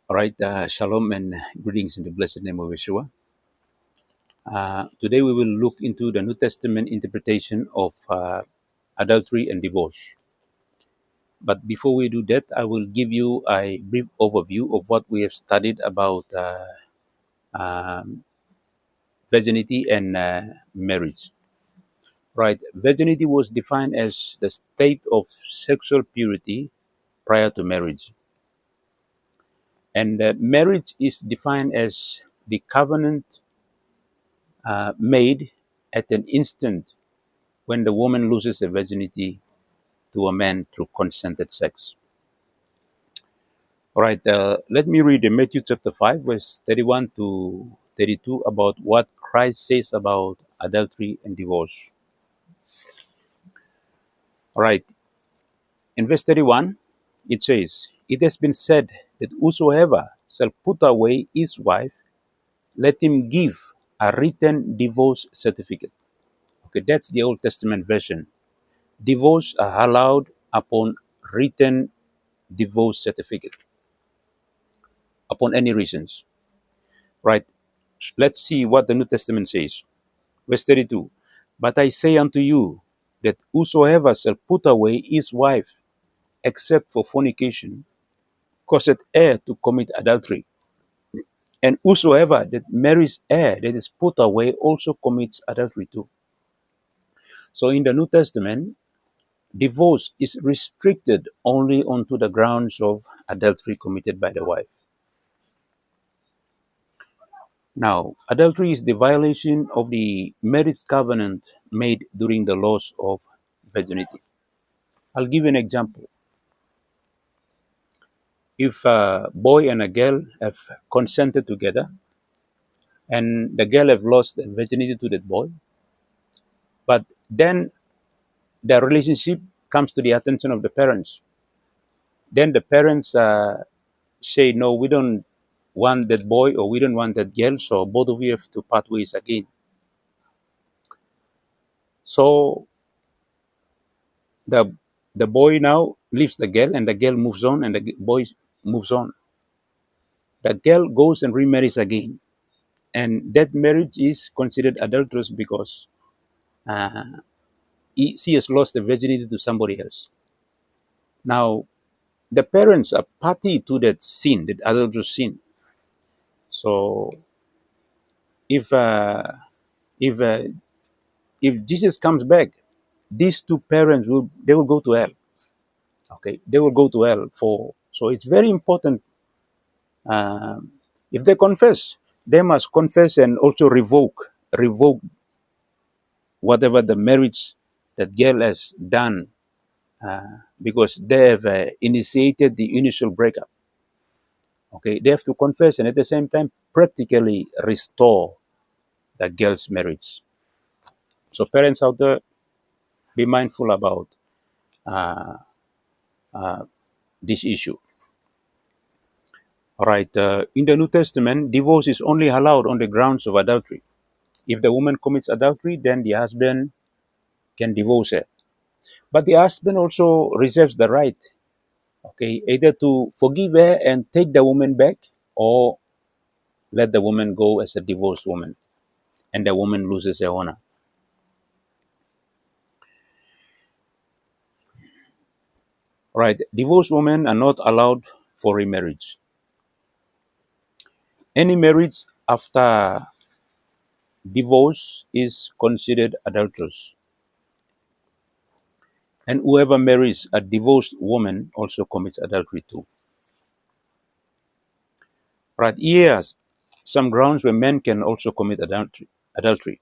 All right, shalom and greetings in the blessed name of Yeshua. Today we will look into the New Testament interpretation of adultery and divorce. But before we do that, I will give you a brief overview of what we have studied about um, virginity and marriage. Right, virginity was defined as the state of sexual purity prior to marriage, and marriage is defined as the covenant made at an instant when the woman loses her virginity to a man through consented sex. All right, let me read in Matthew chapter 5, verse 31 to 32 about what Christ says about adultery and divorce. All right, in verse 31, it says, "It has been said that whosoever shall put away his wife, let him give a written divorce certificate." Okay, that's the Old Testament version. Divorce are allowed upon written divorce certificate, upon any reasons. Right? Let's see what the New Testament says. Verse 32. "But I say unto you that whosoever shall put away his wife, except for fornication, causeth her to commit adultery. And whosoever that marries her that is put away also commits adultery too." So in the New Testament, divorce is restricted only onto the grounds of adultery committed by the wife. Now, adultery is the violation of the marriage covenant made during the loss of virginity. I'll give you an example. If a boy and a girl have consented together and the girl have lost the virginity to that boy, but then the relationship comes to the attention of the parents, then the parents say, "No, we don't want that boy or we don't want that girl, so both of you have to part ways again." So the the boy now leaves the girl and the girl moves on and the boy moves on. The girl goes and remarries again, and that marriage is considered adulterous because uh, she has lost the virginity to somebody else. Now the parents are party to that sin, that adulterous sin. So if uh, if uh, if Jesus comes back, these two parents will go to hell. Okay, they will go to hell for. So it's very important. If they confess, they must confess and also revoke whatever the marriage that girl has done, because they have initiated the initial breakup. Okay, they have to confess and at the same time practically restore the girl's marriage. So parents out there, be mindful about uh, this issue. All right, in the New Testament, divorce is only allowed on the grounds of adultery. If the woman commits adultery, then the husband can divorce her. But the husband also reserves the right, okay, either to forgive her and take the woman back, or let the woman go as a divorced woman, and the woman loses her honor. All right, divorced women are not allowed for remarriage. Any marriage after divorce is considered adulterous, and whoever marries a divorced woman also commits adultery too. Right? Yes, some grounds where men can also commit adultery. Adultery.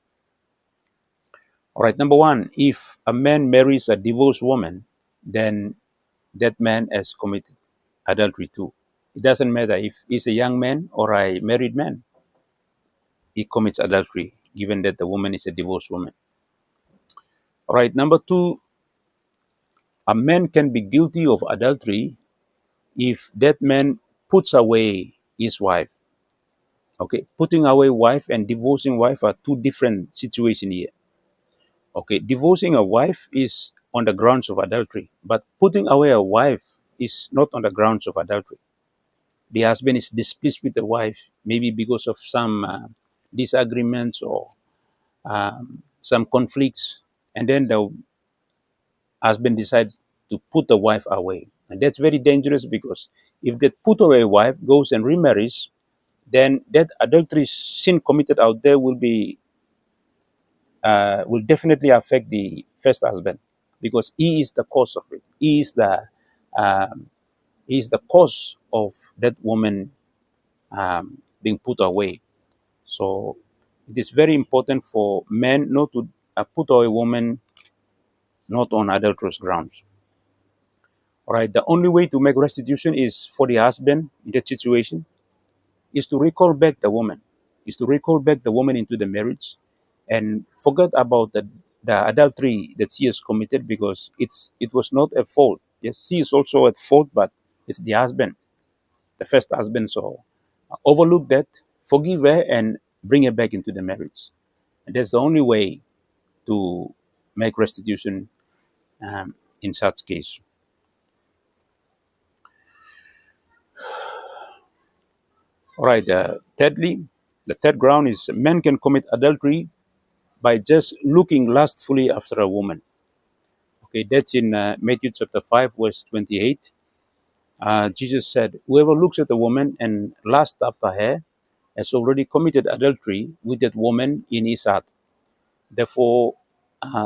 All right. Number one, if a man marries a divorced woman, then that man has committed adultery too. It doesn't matter if he's a young man or a married man. He commits adultery, given that the woman is a divorced woman. All right. Number two, a man can be guilty of adultery if that man puts away his wife. Okay, putting away wife and divorcing wife are two different situations here. Okay, divorcing a wife is on the grounds of adultery, but putting away a wife is not on the grounds of adultery. the husband is displeased with the wife, maybe because of some disagreements or some conflicts, and then the husband decides to put the wife away. And that's very dangerous, because if that put away wife goes and remarries, then that adultery sin committed out there will definitely affect the first husband, because he is the cause of it. Um, he is the cause of that woman being put away. So it is very important for men not to put away women not on adulterous grounds. All right. The only way to make restitution is for the husband in that situation is to recall back the woman, into the marriage, and forget about the adultery that she has committed, because it was not a fault. Yes, she is also at fault, but it's the husband, the first husband. So overlook that, forgive her, and bring her back into the marriage. And that's the only way to make restitution in such case. All right. Thirdly, the third ground is men can commit adultery by just looking lustfully after a woman. Okay, that's in Matthew chapter 5, verse 28. Jesus said, "Whoever looks at a woman and lusts after her has already committed adultery with that woman in his heart." Therefore,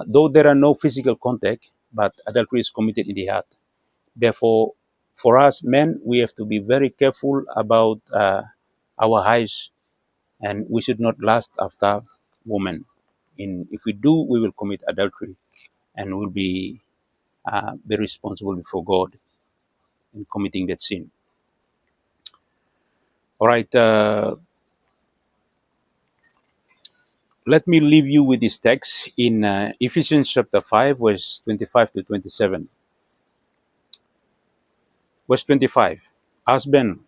though there are no physical contact, but adultery is committed in the heart. Therefore, for us men, we have to be very careful about our eyes, and we should not lust after women. If we do, we will commit adultery and will be responsible before God in committing that sin. All right. Let me leave you with this text in Ephesians chapter 5, verse 25 to 27. Verse 25. Husband,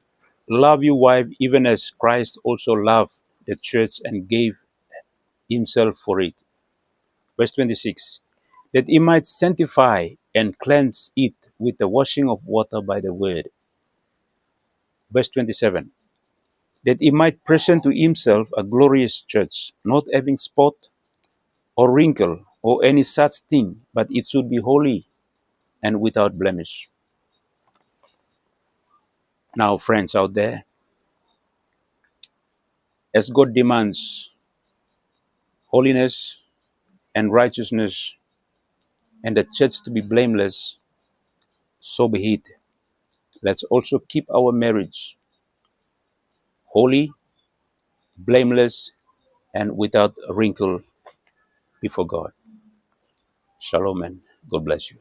love your wife even as Christ also loved the church and gave himself for it. Verse 26. That he might sanctify and cleanse it with the washing of water by the word. Verse 27. That he might present to himself a glorious church, not having spot or wrinkle or any such thing, but it should be holy and without blemish. Now, friends out there, as God demands holiness and righteousness and the church to be blameless, so be it. Let's also keep our marriage holy, blameless, and without wrinkle before God. Shalom, and God bless you.